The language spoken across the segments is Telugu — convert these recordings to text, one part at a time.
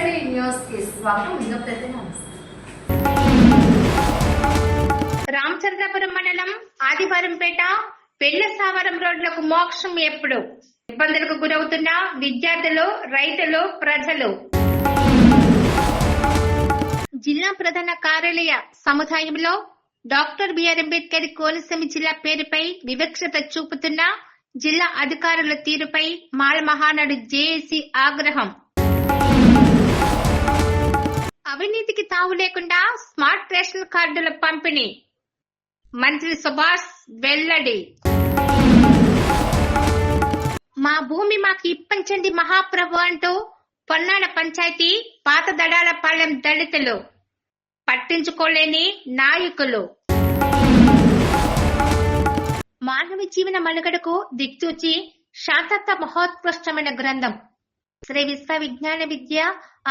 కేసరి న్యూస్ కి స్వాగతం. రామచంద్రపురం మండలం ఆదివారంపేట పెళ్లసావరం రోడ్లకు మోక్షం ఎప్పుడు? ఇబ్బందులకు గురవుతున్న విద్యార్థులు, రైతులు, ప్రజలు. జిల్లా ప్రధాన కార్యాలయ సముదాయంలో డాక్టర్ బిఆర్ అంబేద్కర్ కోనసీమ జిల్లా పేరుపై వివక్షత చూపుతున్న జిల్లా అధికారుల తీరుపై మాల మహానాడు జేఏసీ ఆగ్రహం. అవినీతికి తావు లేకుండా స్మార్ట్ రేషన్ కార్డుల పంపిణీ. మంత్రి సుభాష్ వెల్లడి. మా భూమి మాకు ఇప్పించండి మహాప్రభు అంటూ పొన్నాడ పంచాయతీ పాత దడాలపాలెం దళితులు. పట్టించుకోలేని నాయకులు. మానవ జీవన మనుగడకు దిక్సూచి శాంతత్వ మహోత్కృష్టమైన గ్రంథం శ్రీ విశ్వవిజ్ఞాన విద్య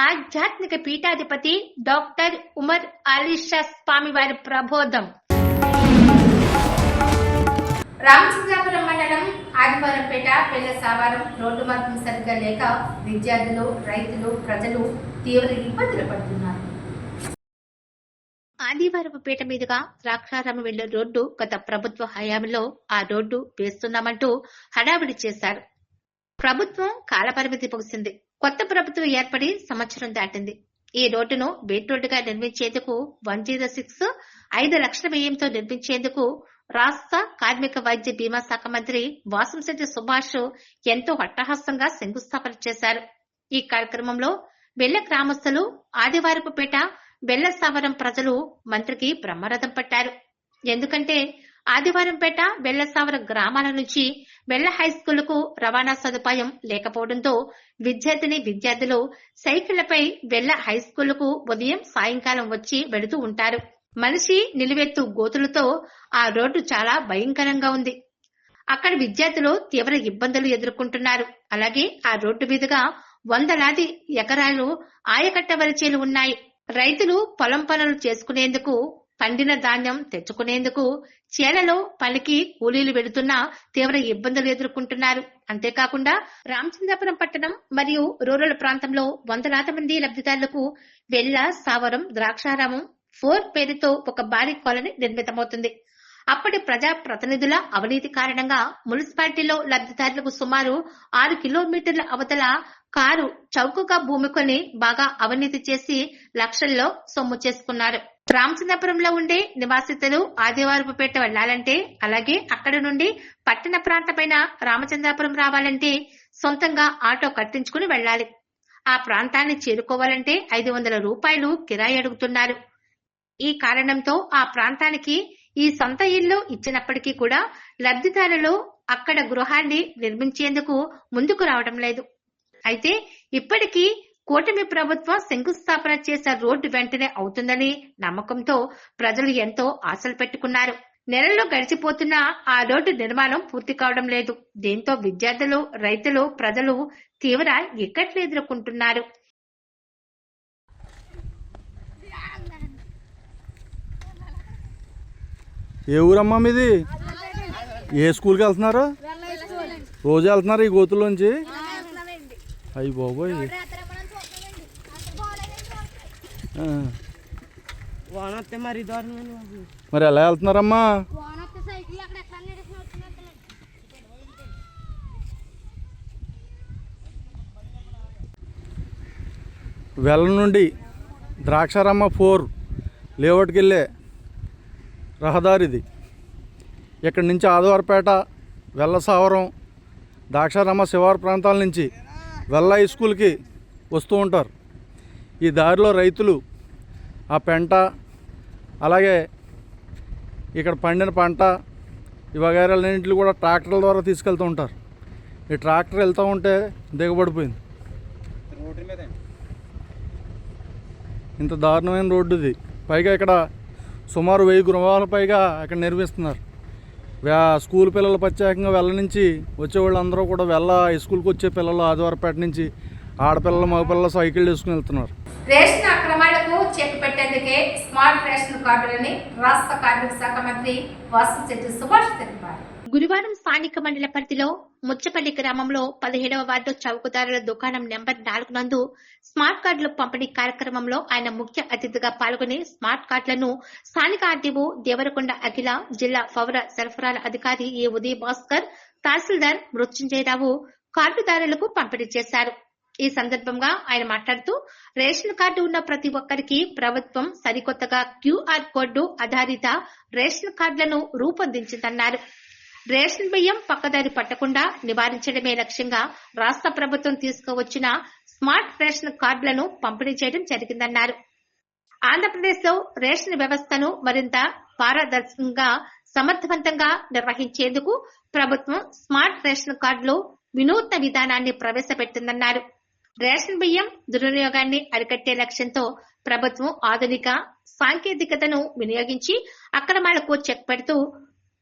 ఆధ్యాత్మిక పీఠాధిపతి డాక్టర్ ఉమర్ అలీషా స్వామి వారి ప్రబోధం. రామచంద్రపురం మండలం ఆదివారంపేట పెళ్లసావరం రోడ్డు మార్గం సరిగ్గా లేక విద్యార్థులు, రైతులు, ప్రజలు తీవ్ర ఇబ్బందులు పడుతున్నారు. ఆదివారపుపేట మీదుగా ద్రాక్షారామం వెళ్లే రోడ్డు గత ప్రభుత్వ హయాంలో ఆ రోడ్డు వేస్తున్నామంటూ హడావిడి చేశారు. ప్రభుత్వం కాలపరిమితి ముగిసింది. కొత్త ప్రభుత్వం ఏర్పడి సంవత్సరం దాటింది. ఈ రోడ్డును బేట్ రోడ్డుగా నిర్మించేందుకు 106 5 లక్షల వ్యయంతో నిర్మించేందుకు రాష్ట్ర కార్మిక వైద్య బీమా శాఖ మంత్రి వాసంశెట్టి సుభాష్ ఎంతో అట్టహాసంగా శంకుస్థాపన చేశారు. ఈ కార్యక్రమంలో బెల్ల గ్రామస్తులు, ఆదివారపుపేట, బెల్లసావరం ప్రజలు మంత్రికి బ్రహ్మరథం పట్టారు. ఎందుకంటే ఆదివారంపేట, బెల్లసావరం గ్రామాల నుంచి బెల్ల హైస్కూల్ కు రవాణా సదుపాయం లేకపోవడంతో విద్యార్థులు సైకిళ్లపై బెల్ల హైస్కూల్ కు ఉదయం, సాయంకాలం వచ్చి వెళుతూ ఉంటారు. మనిషి నిలువెత్తు గోతులతో ఆ రోడ్డు చాలా భయంకరంగా ఉంది. అక్కడ విద్యార్థులు తీవ్ర ఇబ్బందులు ఎదుర్కొంటున్నారు. అలాగే ఆ రోడ్డు మీదుగా వందలాది ఎకరాలు ఆయకట్ట వరిచేలు ఉన్నాయి. రైతులు పొలం పనులు చేసుకునేందుకు, పండిన ధాన్యం తెచ్చుకునేందుకు చేలలో పనికి కూలీలు వెళుతున్నా తీవ్ర ఇబ్బందులు ఎదుర్కొంటున్నారు. అంతేకాకుండా రామచంద్రపురం పట్టణం మరియు రూరల్ ప్రాంతంలో వందలాది మంది లబ్ధిదారులకు బెల్ల సావరం ద్రాక్షారామం 4 పేరుతో ఒక భారీ కాలనీ నిర్మితమవుతుంది. అప్పటి ప్రజా ప్రతినిధుల అవినీతి కారణంగా మున్సిపాలిటీలో లబ్ధిదారులకు సుమారు 6 కిలోమీటర్ల అవతల కారు చౌకగా భూమి కొని బాగా అవినీతి చేసి లక్షల్లో సొమ్ము చేసుకున్నారు. రామచంద్రపురంలో ఉండే నివాసితులు ఆదివారపుపేట వెళ్లాలంటే, అలాగే అక్కడి నుండి పట్టణ ప్రాంతమైన రామచంద్రపురం రావాలంటే సొంతంగా ఆటో కట్టించుకుని వెళ్లాలి. ఆ ప్రాంతాన్ని చేరుకోవాలంటే 500 రూపాయలు కిరాయి అడుగుతున్నారు. ఈ కారణంతో ఆ ప్రాంతానికి ఈ సొంత ఇల్లు ఇచ్చినప్పటికీ కూడా లబ్ధిదారులు అక్కడ గృహాన్ని నిర్మించేందుకు ముందుకు రావడం లేదు. అయితే ఇప్పటికీ కూటమి ప్రభుత్వం శంకుస్థాపన చేసే రోడ్డు వెంటనే అవుతుందని నమ్మకంతో ప్రజలు ఎంతో ఆశలు పెట్టుకున్నారు. నెలల్లో గడిచిపోతున్నా ఆ రోడ్డు నిర్మాణం పూర్తి కావడం లేదు. దీంతో విద్యార్థులు, రైతులు, ప్రజలు తీవ్ర ఇక్కట్లు ఎదుర్కొంటున్నారు. ఏ ఊరమ్మా మీది? ఏ స్కూల్కి వెళ్తున్నారు? రోజు వెళ్తున్నారు ఈ గోతుల్లోంచి? అయ్యి బాబోయ్, మరి ఎలా వెళ్తున్నారమ్మా? వెల్ల నుండి ద్రాక్షారామ 4 లేఅవుట్కి వెళ్ళే రహదారిది. ఇక్కడి నుంచి ఆదివారపేట, వెల్లసావరం, ద్రాక్షారామ శివారు ప్రాంతాల నుంచి వెల్ల హై స్కూల్కి వస్తూ ఉంటారు. ఈ దారిలో రైతులు ఆ పెంట, అలాగే ఇక్కడ పండిన పంట, ఈ వగైరాలన్నింటినీ కూడా ట్రాక్టర్ల ద్వారా తీసుకెళ్తూ ఉంటారు. ఈ ట్రాక్టర్ వెళ్తూ ఉంటే దిగబడిపోయింది. ఇంత దారుణమైన రోడ్డు ఇది. పైగా ఇక్కడ సుమారు 1000 గృహాల పైగా ఇక్కడ నిర్మిస్తున్నారు. స్కూల్ పిల్లలు ప్రత్యేకంగా వెళ్ళ నుంచి వచ్చేవాళ్ళు అందరూ కూడా వెళ్ళ హై స్కూల్కి వచ్చే పిల్లలు ఆదివారపేట నుంచి ఆడపిల్లలు, మగపిల్లలు సైకిల్ వేసుకుని వెళ్తున్నారు. రేషన్ అక్రమాలకు చెక్ పెట్టేందుకే స్మార్ట్ రేషన్ కార్డులని రాష్ట్ర కార్మిక శాఖ మంత్రి వాసంశెట్టి సుభాష్ తెలిపారు. గురువారం స్థానిక మండల పరిధిలో ముచ్చపల్లి గ్రామంలో 17వ వార్డు చౌకదారుల దుకాణం నెంబర్ 4 నందు స్మార్ట్ కార్డుల పంపిణీ కార్యక్రమంలో ఆయన ముఖ్య అతిథిగా పాల్గొని స్మార్ట్ కార్డులను స్థానిక ఆర్డీఓ దేవరకొండ అఖిల, జిల్లా పౌర సరఫరాల అధికారి ఏ ఉదయ్ భాస్కర్, తహసీల్దార్ మృత్యుంజయరావు కార్డుదారులకు పంపిణీ చేశారు. ఈ సందర్భంగా ఆయన మాట్లాడుతూ రేషన్ కార్డు ఉన్న ప్రతి ఒక్కరికి ప్రభుత్వం సరికొత్తగా క్యూఆర్ కోడ్ ఆధారిత రేషన్ కార్డులను రూపొందించిందన్నారు. రేషన్ బియ్యం పక్కదారి పట్టకుండా నివారించడమే లక్ష్యంగా రాష్ట్ర ప్రభుత్వం తీసుకువచ్చిన స్మార్ట్ రేషన్ కార్డులను పంపిణీ చేయడం జరిగిందన్నారు. ఆంధ్రప్రదేశ్ లో రేషన్ వ్యవస్థను మరింత పారదర్శకంగా సమర్థవంతంగా నిర్వహించేందుకు ప్రభుత్వం స్మార్ట్ రేషన్ కార్డులో వినూత్న విధానాన్ని ప్రవేశపెట్టిందన్నారు. రేషన్ బియ్యం దుర్వినియోగాన్ని అరికట్టే లక్ష్యంతో ప్రభుత్వం ఆధునిక సాంకేతికతను వినియోగించి అక్రమాలకు చెక్ పెడుతూ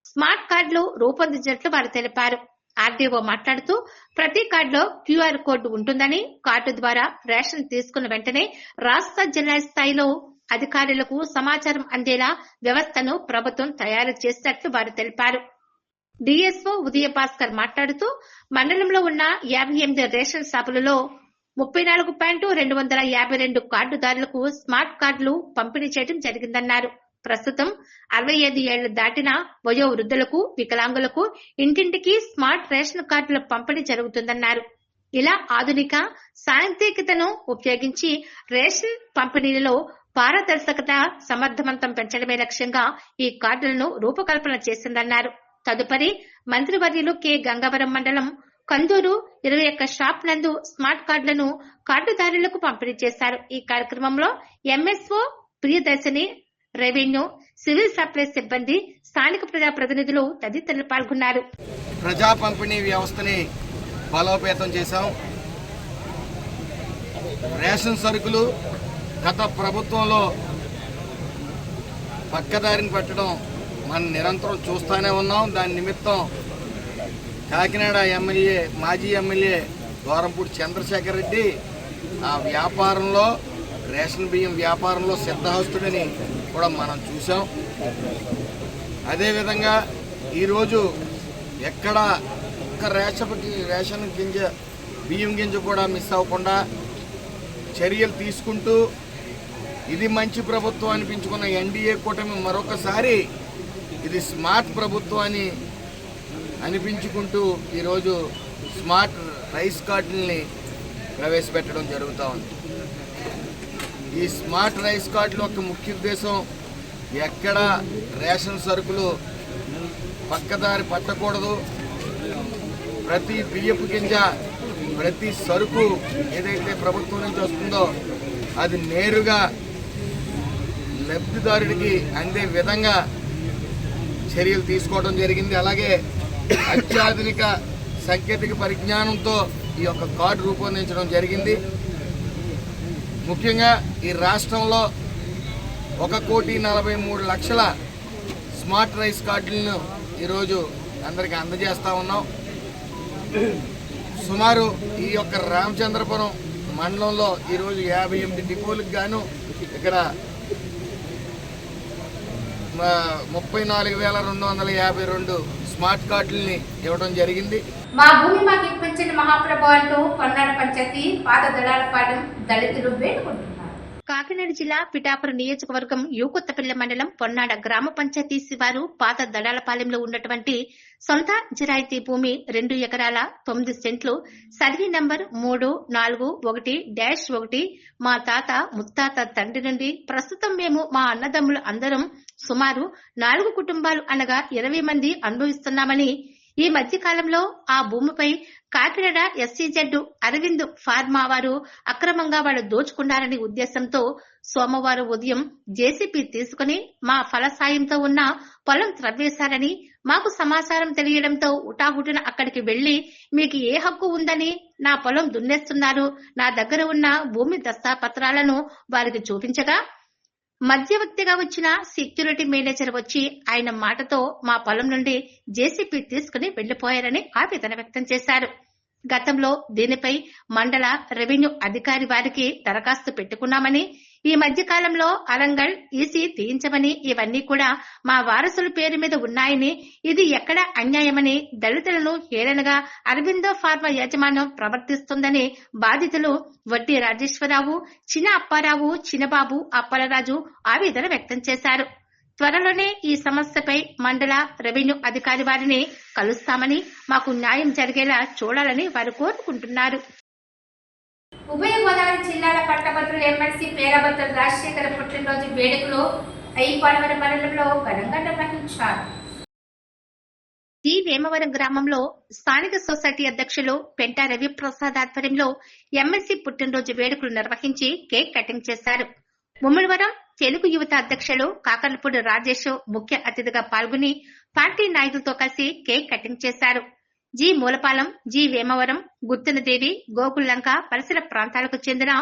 స్మార్ట్ కార్డులు రూపొందించినట్లు వారు తెలిపారు. ఆర్డీఓ మాట్లాడుతూ ప్రతి కార్డులో క్యూఆర్ కోడ్ ఉంటుందని, కార్డు ద్వారా రేషన్ తీసుకున్న వెంటనే రాష్ట్ర జిల్లా స్థాయిలో అధికారులకు సమాచారం అందేలా వ్యవస్థను ప్రభుత్వం తయారు చేసినట్లు వారు తెలిపారు. డిఎస్ఓ ఉదయ భాస్కర్ మాట్లాడుతూ మండలంలో ఉన్న 58 రేషన్ షాపులలో 34,252 కార్డుదారులకు స్మార్ట్ కార్డులు పంపిణీ చేయడం జరిగిందన్నారు. ప్రస్తుతం 65 ఏళ్లు దాటిన వయో వృద్ధులకు, వికలాంగులకు ఇంటింటికి స్మార్ట్ రేషన్ కార్డుల పంపిణీ జరుగుతుందన్నారు. ఇలా ఆధునిక సాంకేతికతను ఉపయోగించి రేషన్ పంపిణీలలో పారదర్శకత, సమర్థవంతం పెంచడమే లక్ష్యంగా ఈ కార్డులను రూపకల్పన చేసిందన్నారు. తదుపరి మంత్రివర్యులు కె గంగవరం మండలం కందూరు 21 షాప్ నందు స్మార్ట్ కార్డులను కార్డుదారులకు పంపిణీ చేశారు. ఈ కార్యక్రమంలో MSO Priyadarshini, revenue, civil supplies సిబ్బంది, స్థానిక ప్రజాప్రతినిధులు తదితరులు పాల్గొన్నారు. ప్రజా పంపిణీ వ్యవస్థని బలోపేతం చేశాం. రేషన్ సరుకులు గత ప్రభుత్వంలో పక్కదారిని పెట్టడం మనం నిరంతరం చూస్తూనే ఉన్నాం. దాని నిమిత్తం కాకినాడ ఎమ్మెల్యే, మాజీ ఎమ్మెల్యే దూరంపూడి చంద్రశేఖర్ రెడ్డి ఆ వ్యాపారంలో, రేషన్ బియ్యం వ్యాపారంలో సిద్ధహస్తుడని కూడా మనం చూసాం. అదేవిధంగా ఈరోజు ఎక్కడ ఒక్క రేషన్ గింజ, బియ్యం గింజ కూడా మిస్ అవ్వకుండా చర్యలు తీసుకుంటూ ఇది మంచి ప్రభుత్వం అనిపించుకున్న ఎన్డీఏ కూటమి మరొకసారి ఇది స్మార్ట్ ప్రభుత్వం అని అనిపించుకుంటూ ఈరోజు స్మార్ట్ రైస్ కార్డుల్ని ప్రవేశపెట్టడం జరుగుతూ ఉంది. ఈ స్మార్ట్ రైస్ కార్డుల యొక్క ముఖ్య ఉద్దేశం ఎక్కడ రేషన్ సరుకులు పక్కదారి పట్టకూడదు. ప్రతి బియ్యపు గింజ, ప్రతి సరుకు ఏదైతే ప్రభుత్వం నుంచి వస్తుందో అది నేరుగా లబ్ధిదారుడికి అందే విధంగా చర్యలు తీసుకోవడం జరిగింది. అలాగే అత్యాధునిక సాంకేతిక పరిజ్ఞానంతో ఈ యొక్క కార్డు రూపొందించడం జరిగింది. ముఖ్యంగా ఈ రాష్ట్రంలో 1,43,00,000 స్మార్ట్ రైస్ కార్డులను ఈరోజు అందరికీ అందజేస్తూ ఉన్నాం. సుమారు ఈ యొక్క రామచంద్రపురం మండలంలో ఈరోజు 58 డిపోలకు గాను ఇక్కడ 34,252 స్మార్ట్ కార్డుల్ని ఇవ్వడం జరిగింది. మా భూమి మాకు ఇప్పించిన మహాప్రభు అంటూ పొన్నాడ పంచాయతీ పాత దళాలపాలెం దళితులు వేడుకుంటున్నారు. కాకినాడ జిల్లా పిఠాపురం నియోజకవర్గం యూకొత్తపల్లి మండలం పొన్నాడ గ్రామ పంచాయతీ శివారు పాత దళాలపాలెంలో ఉన్నటువంటి సొంత జిరాయితీ భూమి 2 ఎకరాల 9 సెంట్లు, సర్వీ నంబర్ 341-1 మా తాత ముత్తాత తండ్రి నుండి ప్రస్తుతం మేము మా అన్నదమ్ములు అందరం సుమారు 4 కుటుంబాలు అనగా 20 మంది అనుభవిస్తున్నామని, ఈ మధ్య కాలంలో ఆ భూమిపై కాకినాడ ఎస్సీజెడ్ అరవింద్ ఫార్మా వారు అక్రమంగా వాళ్ళు దోచుకున్నారనే ఉద్దేశంతో సోమవారం ఉదయం జేసీపీ తీసుకుని మా ఫలసాయంతో ఉన్న పొలం త్రవ్వేశారని మాకు సమాచారం తెలియడంతో ఉటాహుటిన అక్కడికి వెళ్లి మీకు ఏ హక్కు ఉందని నా పొలం దున్నేస్తున్నారు, నా దగ్గర ఉన్న భూమి దస్తాపత్రాలను వారికి చూపించగా మధ్యవర్తిగా వచ్చిన సెక్యూరిటీ మేనేజర్ వచ్చి ఆయన మాటతో మా పొలం నుండి జేసీపీ తీసుకుని వెళ్లిపోయారని ఆవేదన వ్యక్తం చేశారు. గతంలో దీనిపై మండల రెవెన్యూ అధికారి వారికి దరఖాస్తు పెట్టుకున్నామని, ఈ మధ్య కాలంలో అరంగల్ ఈసీ తీయించమని, ఇవన్నీ కూడా మా వారసుల పేరు మీద ఉన్నాయని, ఇది ఎక్కడ అన్యాయమని, దళితులను హేళనగా అరవిందో ఫార్మా యాజమాన్యం ప్రవర్తిస్తుందని బాధితులు వడ్డీ రాజేశ్వరరావు, చిన అప్పారావు, చిన్నబాబు, అప్పలరాజు ఆవేదన వ్యక్తం చేశారు. త్వరలోనే ఈ సమస్యపై మండల రెవెన్యూ అధికారి వారిని కలుస్తామని, మాకు న్యాయం జరిగేలా చూడాలని వారు కోరుకుంటున్నారు. ఉభయ గోదావరి జిల్లాల పట్టభద్రులు ఎమ్మెల్సీ పేరాబత్తుల రాజశేఖర్ పుట్టినరోజు వేడుకలు ఐపాలవరం మండలంలో ఘనంగా నిర్వహించారు. ఈ వేమవరం గ్రామంలో స్థానిక సొసైటీ అధ్యక్షులు పెంటా రవిప్రసాద్ ఆధ్వర్యంలో ఎమ్మెల్సీ పుట్టినరోజు వేడుకలు నిర్వహించి కేక్ కటింగ్ చేశారు. ముమ్మిడివరం తెలుగు యువత అధ్యక్షులు కాకర్లపూడి రాజేష్ ముఖ్య అతిథిగా పాల్గొని పార్టీ నాయకులతో కలిసి కేక్ కటింగ్ చేశారు. జి మూలపాలెం, జి వేమవరం, గుత్తినదేవి, గోకుల్లంక పరిసర ప్రాంతాలకు చెందిన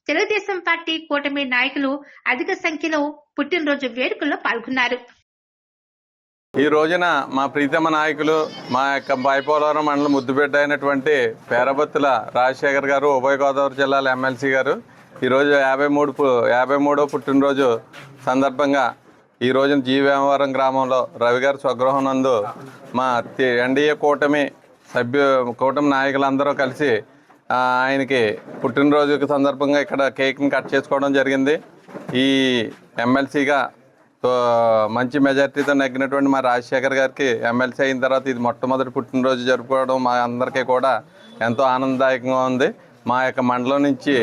తెలుగుదేశం పార్టీ కూటమి నాయకులు అధిక సంఖ్యలో పుట్టినరోజు వేడుకల్లో పాల్గొన్నారు. ఈ రోజున మా ప్రీతమ నాయకులు, మా యొక్క బైపోలవరం మండలం ముద్దుబిడ్డ అయినటువంటి పేరబత్తుల రాజశేఖర్ గారు, ఉభయ గోదావరి జిల్లాల ఎమ్మెల్సీ గారు ఈరోజు 53వ పుట్టినరోజు సందర్భంగా ఈ రోజున జీ వేమవరం గ్రామంలో రవి గారి స్వగృహం నందు మా ఎన్డీఏ కూటమి నాయకులందరూ కలిసి ఆయనకి పుట్టినరోజు సందర్భంగా ఇక్కడ కేక్ని కట్ చేసుకోవడం జరిగింది. ఈ ఎమ్మెల్సీగా మంచి మెజార్టీతో నెగ్గినటువంటి మా రాజశేఖర్ గారికి ఎమ్మెల్సీ అయిన తర్వాత ఇది మొట్టమొదటి పుట్టినరోజు జరుపుకోవడం మా అందరికీ కూడా ఎంతో ఆనందదాయకంగా ఉంది. మా యొక్క మండలం నుంచి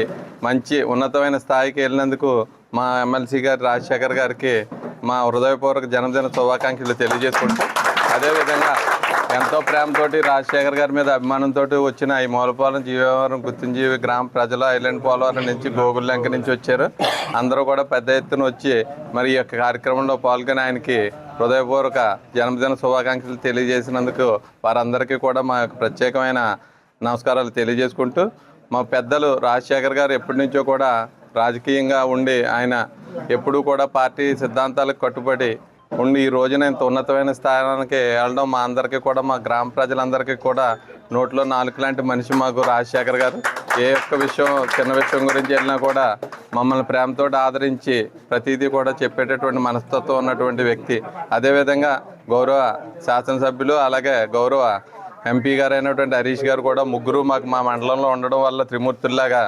మంచి ఉన్నతమైన స్థాయికి వెళ్ళినందుకు మా ఎమ్మెల్సీ గారు రాజశేఖర్ గారికి మా హృదయపూర్వక జన్మదిన శుభాకాంక్షలు తెలియజేసుకుంటూ, అదేవిధంగా ఎంతో ప్రేమతోటి రాజశేఖర్ గారి మీద అభిమానంతో వచ్చిన ఈ మూలపాలెం, జీవవరం, గుత్తింజీవి గ్రామ ప్రజలు ఐలాండ్ పోలవరం నుంచి, గోగుల్లంక నుంచి వచ్చారు. అందరూ కూడా పెద్ద ఎత్తున వచ్చి మరి ఈ యొక్క కార్యక్రమంలో పాల్గొని ఆయనకి హృదయపూర్వక జన్మదిన శుభాకాంక్షలు తెలియజేసినందుకు వారందరికీ కూడా మా యొక్క ప్రత్యేకమైన నమస్కారాలు తెలియజేసుకుంటూ, మా పెద్దలు రాజశేఖర్ గారు ఎప్పటి నుంచో కూడా రాజకీయంగా ఉండి ఆయన ఎప్పుడూ కూడా పార్టీ సిద్ధాంతాలకు కట్టుబడి ఉండి ఈ రోజున ఇంత ఉన్నతమైన స్థానానికి వెళ్ళడం మా అందరికీ కూడా, మా గ్రామ ప్రజలందరికీ కూడా నోట్లో నాలుగు లాంటి మనిషి మాకు రాజశేఖర్ గారు. ఏ ఒక్క విషయం, చిన్న విషయం గురించి వెళ్ళినా కూడా మమ్మల్ని ప్రేమతో ఆదరించి ప్రతిదీ కూడా చెప్పేటటువంటి మనస్తత్వం ఉన్నటువంటి వ్యక్తి. అదేవిధంగా గౌరవ శాసనసభ్యులు, అలాగే గౌరవ ఎంపీ గారు అయినటువంటి హరీష్ గారు కూడా ముగ్గురు మాకు మా మండలంలో ఉండడం వల్ల త్రిమూర్తుల్లాగా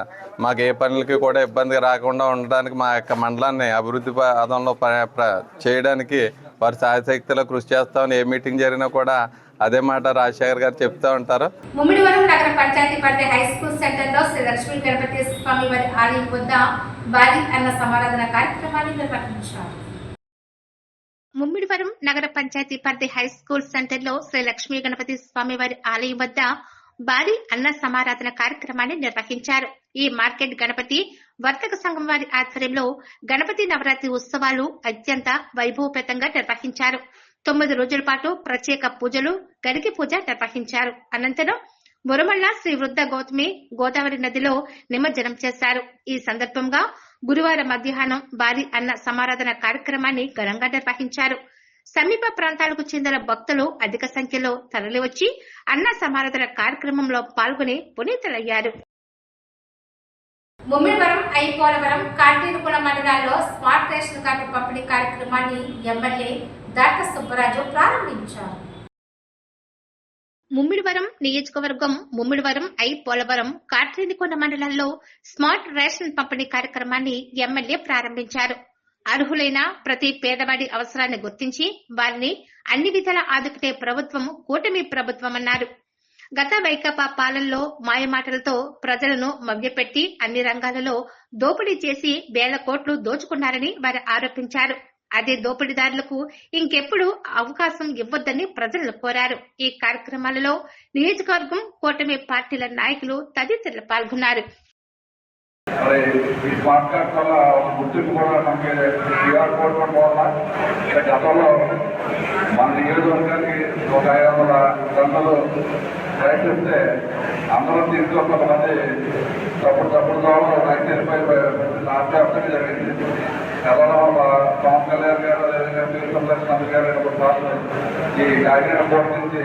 మాకు ఏ పనులకి కూడా ఇబ్బంది రాకుండా ఉండడానికి, మా యొక్క మండలాన్ని అభివృద్ధి పదంలో చేయడానికి వారి సాయశక్తిలో కృషి చేస్తామని ఏ మీటింగ్ జరిగినా కూడా అదే మాట రాజశేఖర్ గారు చెప్తూ ఉంటారు. ముమ్మిడివరం నగర పంచాయతీ పరిధి హై స్కూల్ సెంటర్లో శ్రీ లక్ష్మీ గణపతి స్వామి వారి ఆలయం వద్ద భారీ అన్న సమారాధన కార్యక్రమాన్ని నిర్వహించారు. ముమ్మిడివరం నగర పంచాయతీ పరిధి హై స్కూల్ సెంటర్లో శ్రీ లక్ష్మీ గణపతి స్వామి వారి ఆలయం వద్ద భారీ అన్న సమారాధన కార్యక్రమాన్ని నిర్వహించారు. ఈ మార్కెట్ గణపతి వర్తక సంఘం వారి ఆధ్వర్యంలో గణపతి నవరాత్రి ఉత్సవాలు అత్యంత వైభవపేతంగా నిర్వహించారు. 9 రోజుల పాటు ప్రత్యేక పూజలు, గడికి పూజ నిర్వహించారు. అనంతరం మురమళ్ళ శ్రీ వృద్ధ గౌతమి గోదావరి నదిలో నిమజ్జనం చేశారు. ఈ సందర్భంగా గురువారం మధ్యాహ్నం భారీ అన్న సమారాధన కార్యక్రమాన్ని ఘనంగా నిర్వహించారు. సమీప ప్రాంతాలకు చెందిన భక్తులు అధిక సంఖ్యలో తరలివచ్చి అన్న సమారాధన కార్యక్రమంలో పాల్గొని పునీతులయ్యారు. ముమ్మిడివరం, ఐపోలవరం, కార్తీనపుల మండలాల్లో స్మార్ట్ రేషన్ కార్డు పంపిణీ కార్యక్రమాన్ని ఎమ్మెల్యే దాట్ల సుబ్బరాజు ప్రారంభించారు. ముమ్మిడివరం నియోజకవర్గం ముమ్మిడివరం, ఐపోలవరం, కార్తీనకొండ మండలాల్లో స్మార్ట్ రేషన్ పంపిణీ కార్యక్రమాన్ని ఎమ్మెల్యే ప్రారంభించారు. అర్హులైన ప్రతి పేదవాడి అవసరాన్ని గుర్తించి వారిని అన్ని విధాలా ఆదుకునే ప్రభుత్వం కూటమి ప్రభుత్వమన్నారు. గత వైకాపా పాలనలో మాయమాటలతో ప్రజలను మభ్యపెట్టి అన్ని రంగాలలో దోపిడీ చేసి వేల కోట్లు దోచుకున్నారని వారు ఆరోపించారు. అదే దోపిడీదారులకు ఇంకెప్పుడు అవకాశం ఇవ్వొద్దని ప్రజలను కోరారు. ఈ కార్యక్రమాలలో నియోజకవర్గం కూటమి పార్టీల నాయకులు తదితరులు పాల్గొన్నారు. ఈ స్మార్ట్ కార్డ్ వల్ల గుర్తింపు కూడా మనకి క్యూఆర్ కోడ్ వల్ల గతంలో మన నియోజకవర్గానికి ఒక 500 గంటలు ప్రయత్నిస్తే అందరం తీసుకొని కొంతమంది తప్పుడు ద్వారా రైతు రాష్ట్ర వ్యాప్తంగా జరిగింది. కేవలం పవన్ కళ్యాణ్ గారు అదేవిధంగా పీర్ గారు సార్లు ఈ కాకినాడ పోర్ట్ నుంచి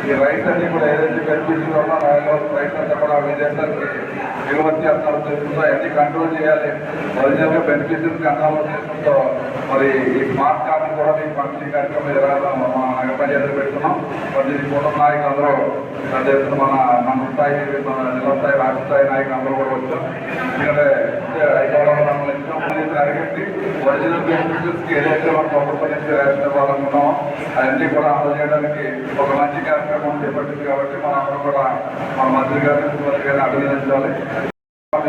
ఈ రైస్ అన్ని కూడా ఏదైతే బెనిఫిట్స్ ఉన్నాయో రైస్ అంతా కూడా విదేశాలకి దిగుమతి చేస్తున్నారు ఉద్దేశంతో అన్ని కంట్రోల్ చేయాలి. ఒరిజినల్గా బెనిఫిషరీస్ కంట్రోల్ ఉద్దేశంతో మరి ఈ స్మార్ట్ కార్డు కూడా మీకు పంపిణీ కార్యక్రమం మా నగర పంచాయతీలు పెడుతున్నాం. మరి కుటుంబ నాయకులు అందరూ అదేవిధంగా మన స్థాయి జిల్లా స్థాయి రాష్ట్ర స్థాయి నాయకులు అందరూ కూడా వచ్చాం. ఎందుకంటే అడిగండి ఒరిజినల్ బెనిఫిషరీస్కి ఏదైతే మనం ప్రభుత్వం నుంచి రేషన్ ఇవ్వాలనుకున్నామో అవన్నీ కూడా అమలు చేయడానికి ఒక మంచి కార్యక్రమం చేపట్టింది. కాబట్టి మనందరం కూడా మన మంత్రి గారిని ముఖ్యమంత్రి గారిని అభినందించాలి.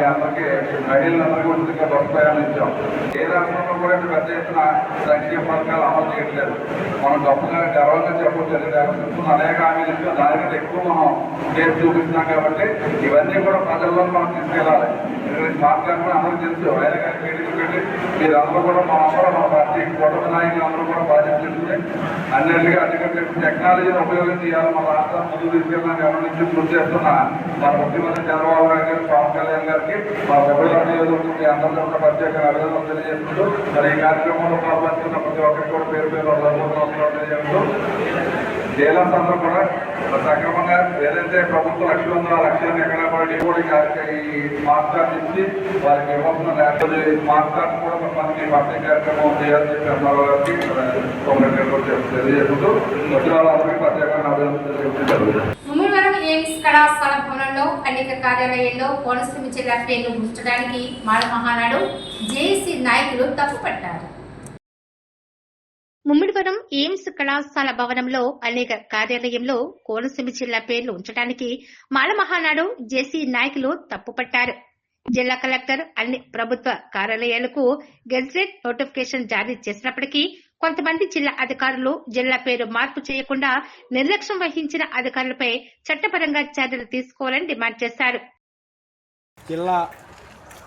అందరికీ మహిళలందరికీ ఉచితంగా బస్సు ప్రయాణం ఇచ్చాం. ఏ రాష్ట్రంలో కూడా పెద్ద ఎత్తున సంక్షేమ పథకాలు అమలు చేయట్లేదు. మనం గొప్పగా గర్వంగా చెప్పవచ్చు. అనేక హామీలు ఇచ్చాం, దానికంటే ఎక్కువ మనం చేసి చూపిస్తున్నాం. కాబట్టి ఇవన్నీ కూడా ప్రజల్లో మనం తీసుకెళ్ళాలి. స్మార్ట్ కార్డు కూడా అందరూ తెలుసు. ఆయన గారి మీటింగ్ పెట్టి మీరందరూ కూడా మన పార్టీ కుటుంబ నాయకులు అందరూ కూడా బాధ్యత చేస్తుంది. అన్నింటిగా అందుకంటే టెక్నాలజీని ఉపయోగం చేయాలి. మన రాష్ట్రాన్ని ముందుకు తీసుకెళ్ళడానికి ఎవరి నుంచి కృషి చేస్తున్న మన ముఖ్యమంత్రి చంద్రబాబు నాయుడు గారు, పవన్ కళ్యాణ్ గారికి మా ప్రభుత్వ నియోజకవర్గం అందరిలో కూడా ప్రత్యేక అభినందనలు తెలియజేస్తూ మరి ఈ కార్యక్రమంలో పాల్పంచుకున్న ప్రతి ఒక్కరికి కూడా పేరు తెలియజేస్తూ జైలాస్ అందరూ కూడా సక్రమంగా ఏదైతే ప్రభుత్వ లక్ష్యాన్ని ఎక్కడ కూడా ఈ స్మార్ట్ కార్డు ఇచ్చి వారికి ఇవ్వాల్సిన లేకపోతే స్మార్ట్ కార్డు కూడా మనకి పంపిణీ కార్యక్రమం చేయాలని చెప్పి అన్నారు గారికి తెలియజేస్తూ వచ్చిన వాళ్ళందరికీ ప్రత్యేకంగా అభినందనలు తెలియజేస్తారు. ముమ్మడివరం ఎయిమ్స్ కళాశాల భవనంలో అనేక కార్యాలయాల్లో కోనసీమ జిల్లా పేర్లు ఉంచడానికి మాల మహానాడు జేఏసీ నాయకులు తప్పుపట్టారు. ముమ్మిడివరం ఎయిమ్స్ కళాశాల భవనంలో అనేక కార్యాలయంలో కోనసీమ జిల్లా పేర్లు ఉంచడానికి మాల మహానాడు జేసీ నాయకులు తప్పుపట్టారు. జిల్లా కలెక్టర్ అన్ని ప్రభుత్వ కార్యాలయాలకు గెజెట్ నోటిఫికేషన్ జారీ చేసినప్పటికీ కొంతమంది జిల్లా అధికారులు జిల్లా పేరు మార్పు చేయకుండా నిర్లక్ష్యం వహించిన అధికారులపై చట్టపరంగా చర్యలు తీసుకోవాలని డిమాండ్ చేశారు. జిల్లా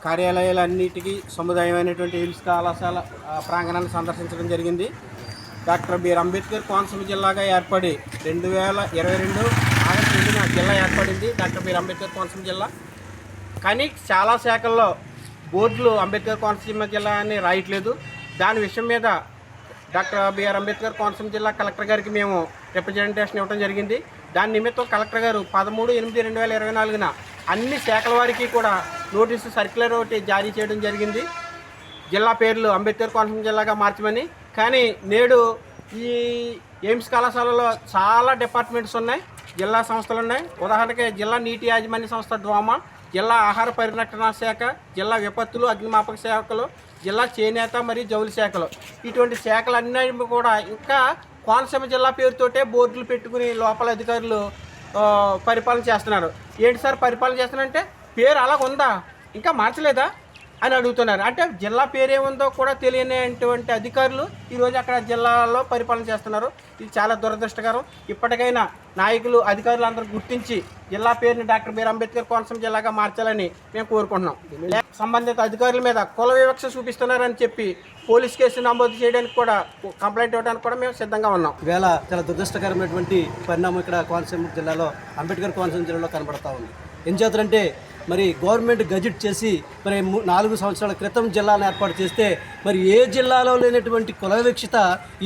కార్యాలయాలన్నిటికీ సముదాయమైనటువంటి ఎయిమ్స్ కళాశాల ప్రాంగణాన్ని సందర్శించడం జరిగింది. డాక్టర్ బిఆర్ అంబేద్కర్ కోనసీమ జిల్లాగా ఏర్పడి 2022 ఆగస్టు 2న జిల్లా ఏర్పడింది. డాక్టర్ బిఆర్ అంబేద్కర్ కోనసీమ జిల్లా. కానీ చాలా శాఖల్లో బోర్డులు అంబేద్కర్ కోనసీమ జిల్లా అని రాయట్లేదు. దాని విషయం మీద డాక్టర్ బిఆర్ అంబేద్కర్ కోనసీమ జిల్లా కలెక్టర్ గారికి మేము రిప్రజెంటేషన్ ఇవ్వడం జరిగింది. దాని నిమిత్తం కలెక్టర్ గారు 13/8/2024న అన్ని శాఖల వారికి కూడా నోటీసు సర్క్యులర్ ఒకటి జారీ చేయడం జరిగింది. జిల్లా పేర్లు అంబేద్కర్ కోనసీమ జిల్లాగా మార్చమని. కానీ నేడు ఈ ఎయిమ్స్ కళాశాలలో చాలా డిపార్ట్మెంట్స్ ఉన్నాయి, జిల్లా సంస్థలు ఉన్నాయి. ఉదాహరణకి జిల్లా నీటి యాజమాన్య సంస్థ డ్వామా, జిల్లా ఆహార పరిరక్షణ శాఖ, జిల్లా విపత్తులు అగ్నిమాపక శాఖలు, జిల్లా చేనేత మరియు జౌలి శాఖలు. ఇటువంటి శాఖలన్నీ కూడా ఇంకా కోనసీమ జిల్లా పేరుతోటే బోర్డులు పెట్టుకుని లోపల అధికారులు పరిపాలన చేస్తున్నారు. ఏంటి సార్ పరిపాలన చేస్తున్నారంటే పేరు అలాగ ఉందా, ఇంకా మార్చలేదా అని అడుగుతున్నారు. అంటే జిల్లా పేరేముందో కూడా తెలియనటువంటి అధికారులు ఈరోజు అక్కడ జిల్లాలో పరిపాలన చేస్తున్నారు. ఇది చాలా దురదృష్టకరం. ఇప్పటికైనా నాయకులు అధికారులు అందరూ గుర్తించి జిల్లా పేరుని డాక్టర్ బిఆర్ అంబేద్కర్ కోనసీమ జిల్లాగా మార్చాలని మేము కోరుకుంటున్నాం. సంబంధిత అధికారుల మీద కుల వివక్ష చూపిస్తున్నారని చెప్పి పోలీస్ కేసు నమోదు చేయడానికి కూడా కంప్లైంట్ ఇవ్వడానికి కూడా మేము సిద్ధంగా ఉన్నాం. ఈవేళ చాలా దురదృష్టకరమైనటువంటి పరిణామం ఇక్కడ కోనసీమ జిల్లాలో అంబేద్కర్ కోనసీమ జిల్లాలో కనబడతా ఉంది. ఏం చేస్తారంటే మరి గవర్నమెంట్ గజెట్ చేసి మరి 4 సంవత్సరాల క్రితం జిల్లాను ఏర్పాటు చేస్తే మరి ఏ జిల్లాలో లేనటువంటి కుల వివక్షత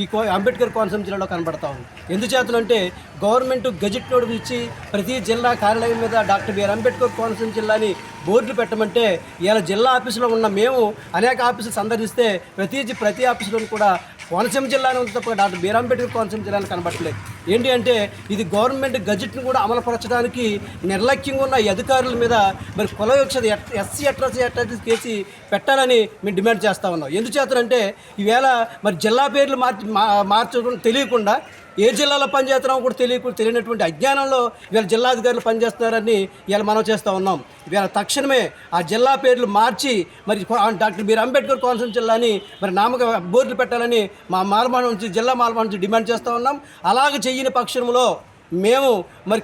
ఈ అంబేద్కర్ కోనసీమ జిల్లాలో కనబడతా ఉంది. ఎందుచేతనంటే గవర్నమెంట్ గజెట్ నోటీస్ ఇచ్చి ప్రతి జిల్లా కార్యాలయం మీద డాక్టర్ బిఆర్ అంబేద్కర్ కోనసీమ జిల్లాని బోర్డులు పెట్టమంటే ఇలా జిల్లా ఆఫీసులో ఉన్న మేము అనేక ఆఫీసులు సందర్శిస్తే ప్రతి ఆఫీసులోనూ కూడా కోనసీమ జిల్లాను ఉంది తప్ప డాక్టర్ బిఆర్ అంబేద్కర్ కోనసీమ జిల్లాను కనబట్టలేదు. ఏంటి అంటే ఇది గవర్నమెంట్ గజెట్ను కూడా అమలుపరచడానికి నిర్లక్ష్యంగా ఉన్న ఈ అధికారుల మీద మరి కుల వివక్షత ఎస్సీ అట్రాసిటీ కేసు పెట్టాలని మేము డిమాండ్ చేస్తూ ఉన్నాం. ఎందుచేతనంటే ఈవేళ మరి జిల్లా పేర్లు మార్చడం తెలియకుండా ఏ జిల్లాలో పనిచేస్తున్నామో కూడా తెలియనటువంటి అజ్ఞానంలో వీళ్ళ జిల్లాధికారులు పనిచేస్తున్నారని ఇవాళ మనం చేస్తూ ఉన్నాం. ఇవాళ తక్షణమే ఆ జిల్లా పేర్లు మార్చి మరి డాక్టర్ బిఆర్ అంబేద్కర్ కోనసీమ జిల్లాని మరి నామక బోర్డులు పెట్టాలని మా జిల్లా మాలమాల నుంచి డిమాండ్ చేస్తూ ఉన్నాం. అలాగే చెయ్యని పక్షంలో మేము మరి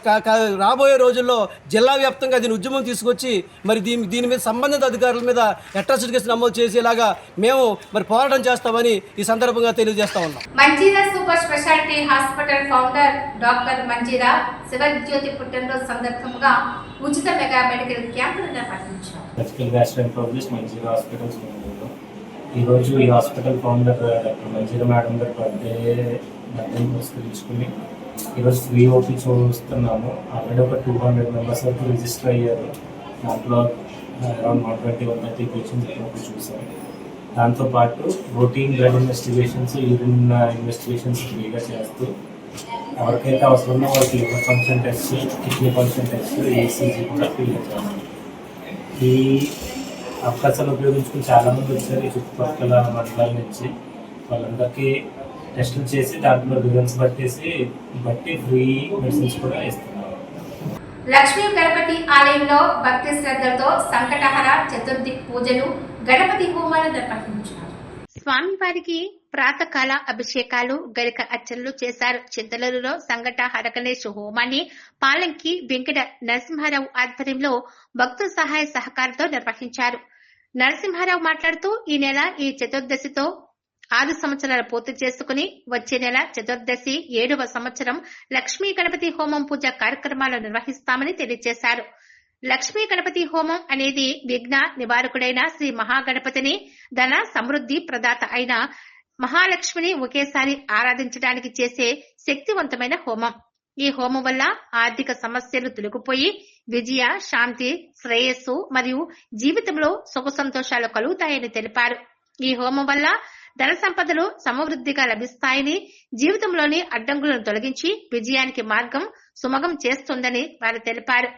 రాబోయే రోజుల్లో జిల్లా వ్యాప్తంగా దీని ఉద్యమం తీసుకొచ్చి మరి దీని మీద సంబంధిత అధికారుల మీద అట్రాసిటీ కేసు నమోదు చేసేలాగా మేము మరి పోరాటం చేస్తామని ఈ సందర్భంగా తెలియజేస్తా ఉన్నాం. Manjeera super speciality hospital founder doctor Manjeera Sivajyothi పుట్టినరోజు సందర్భంగా ఉచిత మెగా మెడికల్ క్యాంపును నిర్వహించారు. ఈరోజు ఈ hospital founder doctor Manjeera madam గారి బర్త్డే పురస్కరించుకుని ఈరోజు ఫ్రీ ఓపీ చూస్తున్నాము. ఆల్రెడీ ఒక 200 మెంబర్స్ వరకు రిజిస్టర్ అయ్యారు. దాంట్లో అరౌండ్ 120-130 పేషెంట్స్ ఇప్పుడు చూసాం. దాంతోపాటు routine blood investigations, urine investigations ఫ్రీగా చేస్తూ ఎవరికైతే అవసరం ఉందో వాళ్ళకి liver function test, kidney function test, ECG కూడా ఫ్రీగా చేస్తాం. ఈ అవకాశాలు ఉపయోగించుకుని చాలామంది వచ్చారు ఈ చుట్టుపక్కల మండలాల నుంచి. వాళ్ళందరికీ టెస్టులు చేసి దాంట్లో రిజల్ట్స్ బట్టి ఫ్రీ మెడిసిన్స్ కూడా ఇస్తున్నారు. లక్ష్మీ గణపతి ఆలయంలో భక్తి శ్రద్ధలతో సంకటహర చతుర్థి పూజలు, గణపతి హోమాలు నిర్వహించారు. స్వామివారికి ప్రాతకాల అభిషేకాలు, గరిక అర్చనలు చేశారు. చింతలూరులో సంకటహర గణేష్ హోమాన్ని పాలంకి వెంకట నరసింహారావు ఆధ్వర్యంలో భక్తుల సహాయ సహకారంతో నిర్వహించారు. నరసింహారావు మాట్లాడుతూ ఈ నెల ఈ చతుర్దశితో 6 సంవత్సరాలు పూర్తి చేసుకుని వచ్చే నెల చతుర్దశి 7వ సంవత్సరం లక్ష్మీ గణపతి హోమం పూజ కార్యక్రమాలు నిర్వహిస్తామని తెలియజేశారు. లక్ష్మీ గణపతి హోమం అనేది విఘ్న నివారకుడైన శ్రీ మహాగణపతిని, ధన సమృద్ధి ప్రదాత అయిన మహాలక్ష్మిని ఒకేసారి ఆరాధించడానికి చేసే శక్తివంతమైన హోమం. ఈ హోమం వల్ల ఆర్థిక సమస్యలు తొలగిపోయి విజయ, శాంతి, శ్రేయస్సు మరియు జీవితంలో సుఖ సంతోషాలు కలుగుతాయని తెలిపారు. ఈ హోమం వల్ల ధన సంపదలు సమృద్ధిగా లభిస్తాయని, జీవితంలోని అడ్డంకులను తొలగించి విజయానికి మార్గం సుమగం చేస్తుందని వారు తెలిపారు.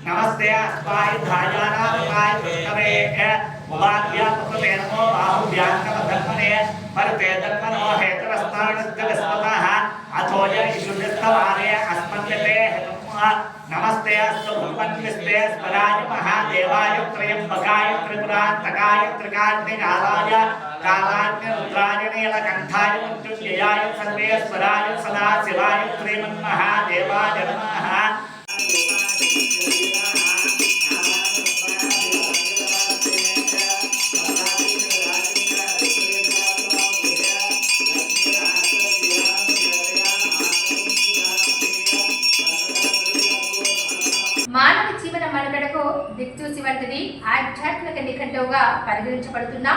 नमस्ते अस्माय ध्यानाय कृष्णवे उवाद्यात्मते नमो बाहुभ्यात्मधर्मणे परते धर्मनो हेतवस्तानस्तवस्मतः अथोय शुद्धस्तवारे अस्मन्यते नमस्ते अस्तु भगवन्विस्ते स्वराय महादेवाय त्र्यम्बकाय त्रिपुरान्तकाय त्रिकाग्निकालाय कालाग्निरुद्राय नीलकण्ठाय मृत्युञ्जयाय सर्वेश्वराय सदाशिवाय श्रीमन्महादेवाय नमः। మానవ జీవన మనుగడకు దిక్సూచి వంటిది ఆధ్యాత్మిక నిఘంటువుగా పరిగణించబడుతున్న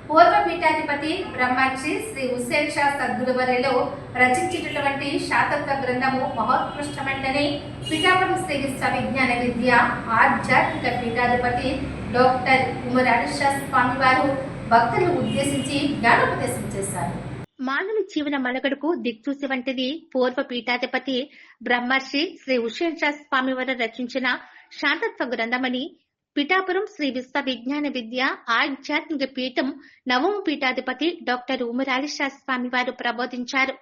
పూర్వ పీఠాధిపతి బ్రహ్మర్షి శ్రీ హుస్సేన్ షా సద్గురువర్యులు రచించినటువంటి శాతత్వ గ్రంథము మహోత్కృష్టమైనదని పిఠాపురం శ్రీ విశ్వవిజ్ఞాన విద్య ఆధ్యాత్మిక పీఠాధిపతి డాక్టర్ ఉమరాలి షా స్వామి వారు భక్తులను ఉద్దేశించి జ్ఞానోపదేశం చేశారు. మానవ జీవన మనుగడకు దిక్సూచి వంటిది పూర్వ పీఠాధిపతి బ్రహ్మర్షి శ్రీ హుస్సేన్ షా స్వామి వారు రచించిన శాంతత్వ గ్రంథమని పిఠాపురం శ్రీ విశ్వ విజ్ఞాన విద్య ఆధ్యాత్మిక పీఠం నవమ పీఠాధిపతి డాక్టర్ ఉమరాలి షా స్వామి వారు ప్రబోధించారు.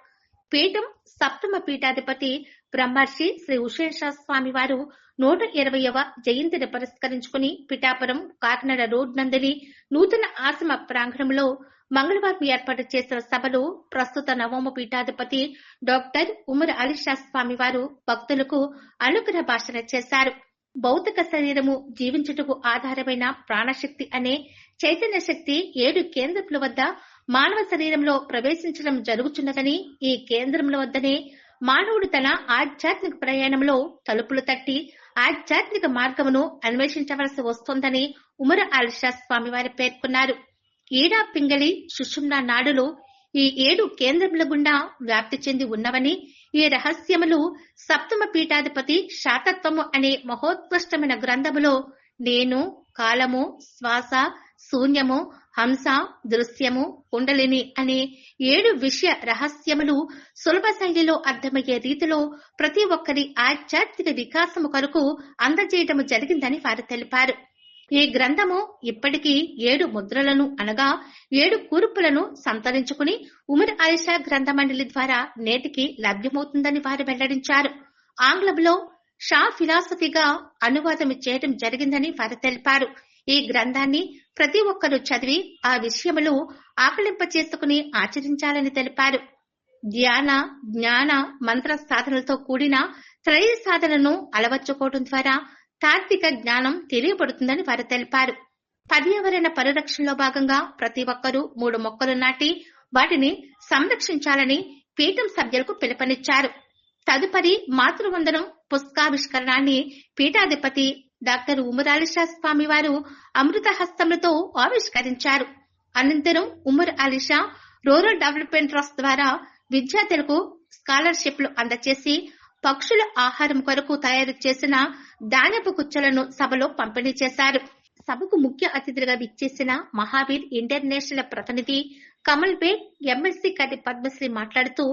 పీఠం సప్తమ పీఠాధిపతి బ్రహ్మర్షి శ్రీ హుస్సేన్ షా స్వామి వారు 120వ జయంతిని పురస్కరించుకుని పిఠాపురం కాకినాడ రోడ్ నందలి నూతన ఆశ్రమ ప్రాంగణంలో మంగళవారం ఏర్పాటు చేసిన సభలో ప్రస్తుత నవమ పీఠాధిపతి డాక్టర్ ఉమర్ అలీషా స్వామి వారు భక్తులకు అనుగ్రహ భాషణ చేశారు. భౌతిక శరీరము జీవించుటకు ఆధారమైన ప్రాణశక్తి అనే చైతన్య శక్తి 7 కేంద్రముల వద్ద మానవ శరీరంలో ప్రవేశించడం జరుగుతున్నదని, ఈ కేంద్రముల వద్దనే మానవుడు తన ఆధ్యాత్మిక ప్రయాణంలో తలుపులు తట్టి ఆధ్యాత్మిక మార్గమును అన్వేషించవలసి వస్తోందని ఉమర్ అలీషా స్వామి వారు పేర్కొన్నారు. ఈడా పింగళి సుషుమ్నా నాడులు ఈ 7 కేంద్రముల గుండా వ్యాప్తి చెంది ఉన్నవని, ఈ రహస్యములు సప్తమ పీఠాధిపతి శాతత్వము అనే మహోత్కృష్టమైన గ్రంథములో నేను, కాలము, శ్వాస, శూన్యము, హంస, దృశ్యము, కుండలిని అనే 7 విషయ రహస్యములు సులభ శైలిలో అర్థమయ్యే రీతిలో ప్రతి ఒక్కరి ఆధ్యాత్మిక వికాసము కొరకు అందజేయటము జరిగిందని వారు తెలిపారు. ఈ గ్రంథము ఇప్పటికీ 7 ముద్రలను అనగా 7 కూర్పులను సంతరించుకుని ఉమర్ అలీషా గ్రంథ మండలి ద్వారా నేటికి లభ్యమవుతుందని వారు వెల్లడించారు. ఆంగ్లంలో షా ఫిలాసఫీగా అనువాదం చేయడం జరిగిందని వారు తెలిపారు. ఈ గ్రంథాన్ని ప్రతి ఒక్కరూ చదివి ఆ విషయములు ఆకలింప చేసుకుని ఆచరించాలని తెలిపారు. ధ్యాన, జ్ఞాన, మంత్ర సాధనలతో కూడిన త్రయ సాధనను అలవర్చుకోవడం ద్వారా తాత్విక జ్ఞానం తెలియబడుతుందని వారు తెలిపారు. పర్యావరణ పరిరక్షణలో భాగంగా ప్రతి ఒక్కరూ 3 మొక్కలు నాటి వాటిని సంరక్షించాలని పీఠం సభ్యులకు పిలుపునిచ్చారు. తదుపరి మాతృవందనం పుస్తకావిష్కరణాన్ని పీఠాధిపతి డాక్టర్ ఉమర్ అలీషా స్వామి వారు అమృత హస్తములతో ఆవిష్కరించారు. అనంతరం Umar Alisha rural development trust ద్వారా విద్యార్థులకు స్కాలర్షిప్లు అందజేసి పక్షుల ఆహారం కొరకు తయారు చేసిన ధాన్యపు కుచ్చలను సభలో పంపిణీ చేశారు. సభకు ముఖ్య అతిథిగా విచ్చేసిన మహావీర్ ఇంటర్నేషనల్ ప్రతినిధి కమల్ బేగ్ ఎంఎస్సీ కటి పద్మశ్రీ మాట్లాడుతూ,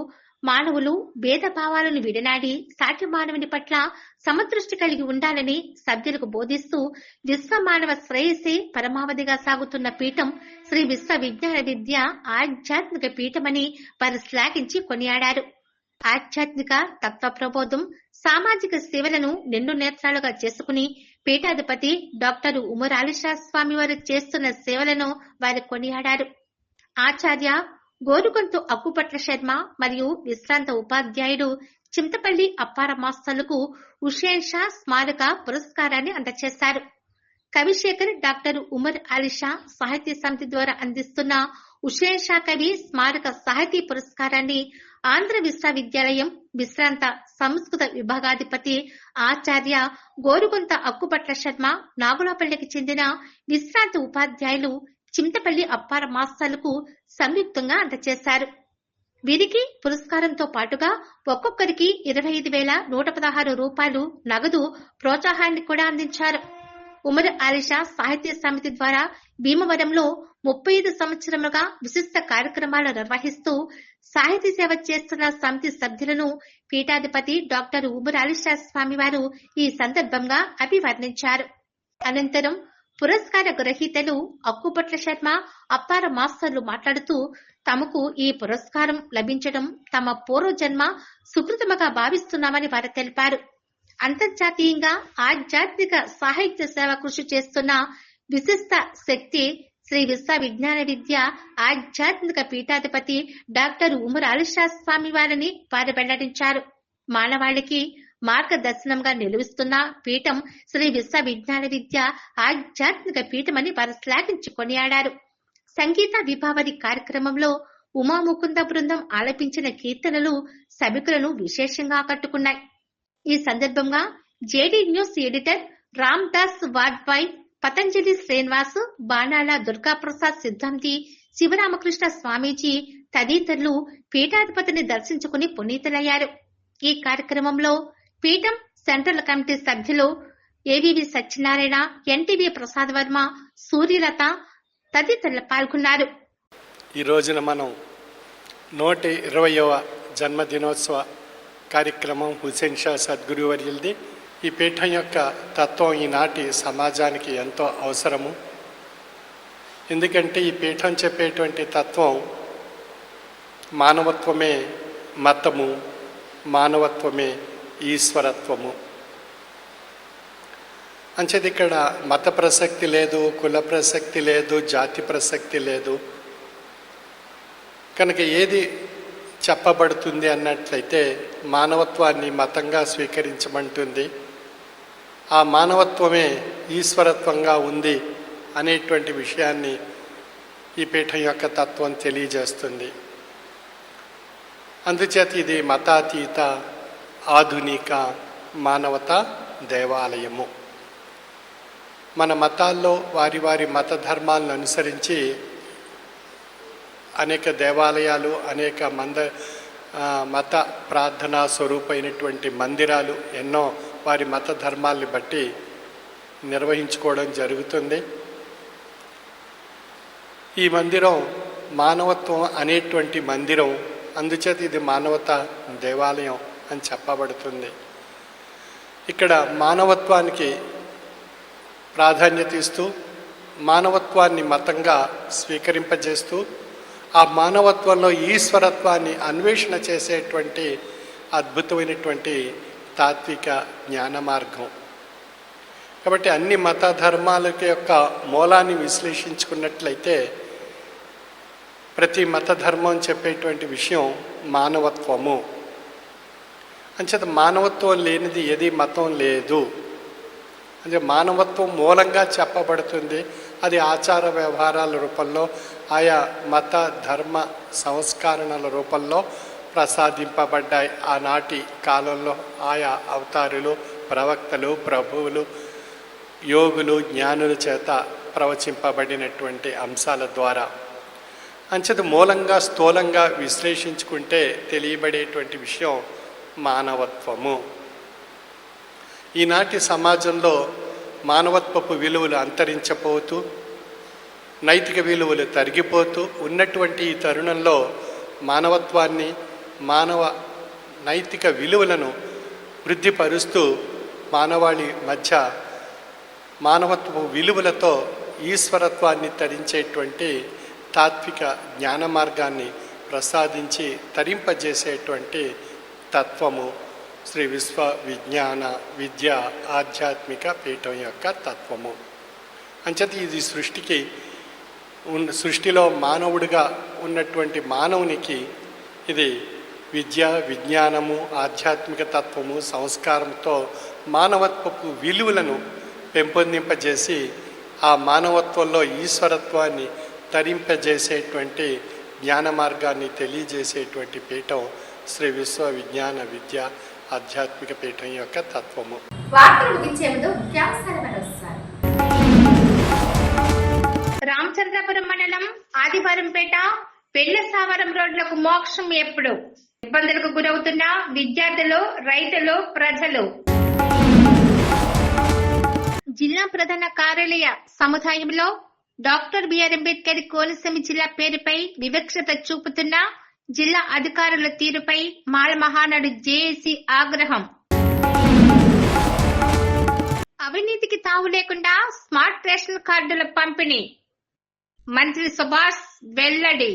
మానవులు భేదభావాలను విడనాడి సాటి మానవుని పట్ల సమదృష్టి కలిగి ఉండాలని సభ్యులకు బోధిస్తూ విశ్వ మానవ శ్రేయస్సే పరమావధిగా సాగుతున్న పీఠం శ్రీ విశ్వ విజ్ఞాన విద్య ఆధ్యాత్మిక పీఠమని వారు శ్లాఘించి కొనియాడారు. ఆధ్యాత్మిక తత్వ ప్రబోధం, సామాజిక సేవలను నిండు నేత్రాలుగా చేసుకుని పీఠాధిపతి డాక్టర్ ఉమర్ అలీషా స్వామి వారు చేస్తున్న సేవలను వారు కొనియాడారు. ఆచార్య గోరుగొంతు అక్కుపట్ల శర్మ మరియు విశ్రాంత ఉపాధ్యాయుడు చింతపల్లి అప్పార మాస్టర్లకు హుషేన్ షా స్మారక పురస్కారాన్ని అందజేశారు. కవిశేఖర్ డాక్టర్ ఉమర్ అలీషా సాహిత్య సమితి ద్వారా అందిస్తున్న హుషేన్ షా కవి స్మారక సాహితీ పురస్కారాన్ని ఆంధ్ర విశ్వవిద్యాలయం విశ్రాంత సంస్కృత విభాగాధిపతి ఆచార్య గోరుగొంత అక్కుపట్ల శర్మ, నాగులపల్లికి చెందిన విశ్రాంత ఉపాధ్యాయులు చింతపల్లి అప్పార మాస్టర్లకు సంయుక్తంగా అందజేశారు. వీరికి పురస్కారంతో పాటుగా ఒక్కొక్కరికి 25,116 రూపాయలు నగదు ప్రోత్సాహాన్ని కూడా అందించారు. ఉమర్ అలీషా సాహిత్య సమితి ద్వారా భీమవరంలో 35 సంవత్సరములుగా విశిష్ట కార్యక్రమాలు నిర్వహిస్తూ సాహితీ సేవ చేస్తున్న సమితి సభ్యులను పీఠాధిపతి డాక్టర్ ఉమర్ అలీషా స్వామి వారు ఈ సందర్భంగా అభివర్ణించారు. అనంతరం పురస్కార గ్రహీతలు అక్కుపట్ల శర్మ, అప్పార మాస్టర్లు మాట్లాడుతూ, తమకు ఈ పురస్కారం లభించడం తమ పూర్వజన్మ సుకృతముగా భావిస్తున్నామని వారు తెలిపారు. అంతర్జాతీయంగా ఆధ్యాత్మిక సాహిత్య సేవ కృషి చేస్తున్న విశిష్ట శక్తి శ్రీ విశ్వ విజ్ఞాన విద్య ఆధ్యాత్మిక పీఠాధిపతి డాక్టర్ ఉమర్ అలీషా స్వామి వారిని వారు వెల్లడించారు. మానవాళికి మార్గదర్శనంగా నిలుస్తున్న పీఠం శ్రీ విశ్వ విజ్ఞాన విద్య ఆధ్యాత్మిక పీఠమని వారు శ్లాఘించి కొనియాడారు. సంగీత విభావరి కార్యక్రమంలో ఉమాముకుంద బృందం ఆలపించిన కీర్తనలు సభికులను విశేషంగా ఆకట్టుకున్నాయి. ఈ సందర్భంగా JD news editor Ram Das Vadpai, Patanjali Srinivas, Banala Durgaprasad సిద్ధాంతి, శివరామకృష్ణ స్వామీజీ తదితరులు పీఠాధిపతిని దర్శించుకుని పునీతులయ్యారు. ఈ కార్యక్రమంలో పీఠం సెంట్రల్ కమిటీ సభ్యులు ఏవివి సత్యనారాయణ, ఎన్టీవీ ప్రసాద్ వర్మ, సూర్యలత తదితరులు పాల్గొన్నారు. ఈ రోజున మనం 120వ జన్మదినోత్సవ కార్యక్రమం హుసేన్ షా సద్గురు వర్యులది. ఈ పీఠం యొక్క తత్వం ఈనాటి సమాజానికి ఎంతో అవసరము. ఎందుకంటే ఈ పీఠం చెప్పేటువంటి తత్వం మానవత్వమే మతము, మానవత్వమే ఈశ్వరత్వము. అంచేది ఇక్కడ మత ప్రసక్తి లేదు, కుల ప్రసక్తి లేదు, జాతి ప్రసక్తి లేదు. కనుక ఏది చెప్పబడుతుంది అన్నట్లయితే మానవత్వాన్ని మతంగా స్వీకరించమంటుంది. ఆ మానవత్వమే ఈశ్వరత్వంగా ఉంది అనేటువంటి విషయాన్ని ఈ పీఠం యొక్క తత్వం తెలియజేస్తుంది. అందుచేత ఇది మతాతీత ఆధునిక మానవతా దేవాలయము. మన మతాల్లో వారి వారి మత ధర్మాలను అనుసరించి అనేక దేవాలయాలు, అనేక మత ప్రార్థనా స్వరూపమైనటువంటి మందిరాలు ఎన్నో వారి మత ధర్మాల్ని బట్టి నిర్వహించుకోవడం జరుగుతుంది. ఈ మందిరం మానవత్వం అనేటువంటి మందిరం, అందుచేత ఇది మానవతా దేవాలయం అని చెప్పబడుతుంది. ఇక్కడ మానవత్వానికి ప్రాధాన్యత ఇస్తూ, మానవత్వాన్ని మతంగా స్వీకరింపజేస్తూ, ఆ మానవత్వంలో ఈశ్వరత్వాన్ని అన్వేషణ చేసేటువంటి అద్భుతమైనటువంటి తాత్విక జ్ఞాన మార్గం. కాబట్టి అన్ని మత ధర్మాల యొక్క మూలాన్ని విశ్లేషించుకున్నట్లయితే ప్రతి మత ధర్మం చెప్పేటువంటి విషయం మానవత్వము. అంచేత మానవత్వం లేనిది ఏది మతం లేదు. అంటే మానవత్వం మూలంగా చెప్పబడుతుంది. అది ఆచార వ్యవహారాల రూపంలో, ఆయా మత ధర్మ సంస్కరణల రూపంలో ప్రసాదింపబడ్డాయి. ఆనాటి కాలంలో ఆయా అవతారులు, ప్రవక్తలు, ప్రభువులు, యోగులు, జ్ఞానుల చేత ప్రవచింపబడినటువంటి అంశాల ద్వారా. అంచేత మూలంగా స్థూలంగా విశ్లేషించుకుంటే తెలియబడేటువంటి విషయం మానవత్వము. ఈనాటి సమాజంలో మానవత్వపు విలువలు అంతరించిపోతూ, నైతిక విలువలు తరిగిపోతూ ఉన్నటువంటి ఈ తరుణంలో మానవత్వాన్ని, మానవ నైతిక విలువలను వృద్ధిపరుస్తూ మానవాళి మధ్య మానవత్వ విలువలతో ఈశ్వరత్వాన్ని తరించేటువంటి తాత్విక జ్ఞాన మార్గాన్ని ప్రసాదించి తరింపజేసేటువంటి తత్వము శ్రీ విశ్వ విజ్ఞాన విద్య ఆధ్యాత్మిక పీఠం యొక్క తత్వము. అంచేత ఇది సృష్టిలో మానవుడిగా ఉన్నటువంటి మానవునికి ఇది విద్య, విజ్ఞానము, ఆధ్యాత్మిక తత్వము, సంస్కారంతో మానవత్వపు విలువలను పెంపొందింపజేసి ఆ మానవత్వంలో ఈశ్వరత్వాన్ని తరింపజేసేటువంటి జ్ఞాన మార్గాన్ని తెలియజేసేటువంటి పీఠం శ్రీ విశ్వ విజ్ఞాన విద్య ఆధ్యాత్మిక పీఠం యొక్క తత్వము. వార్తలు ముగించే ముందు ముఖ్యాంశాలు మరోసారి. రామచంద్రపురం మండలం ఆదివారంపేట పెళ్లసావరం రోడ్లకు మోక్షం ఎప్పుడు? ఇబ్బందులకు గురవుతున్న విద్యార్థులు, రైతులు, ప్రజలు. జిల్లా ప్రధాన కార్యాలయ సముదాయంలో డాక్టర్ బిఆర్ అంబేద్కర్ కోనసీమ జిల్లా పేరుపై వివక్షత చూపుతున్న జిల్లా అధికారుల తీరుపై మాల మహానాడు జేఏసీ ఆగ్రహం. అవినీతికి తావు లేకుండా స్మార్ట్ రేషన్ కార్డుల పంపిణీ, మంత్రి సుభాష్ వెల్లడి.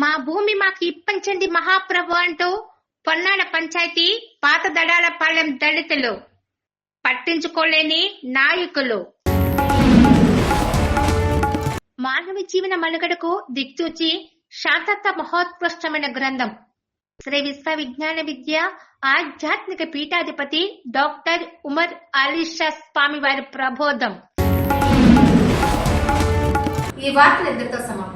మా భూమి మాకు ఇప్పించండి మహాప్రభు అంటూ పొన్నాడ పంచాయతీ పాత దడాలపాలెం దళితులు, పట్టించుకోలేని నాయకులు. మానవ జీవన మనుగడకు దిక్చూచి శాంతత్వ మహోత్కృష్టమైన గ్రంథం శ్రీ విశ్వ విజ్ఞాన విద్య ఆధ్యాత్మిక పీఠాధిపతి డాక్టర్ ఉమర్ అలీషా స్వామి వారి ప్రబోధం. ఈ వార్తలు ఎందరితో సమాప్తం.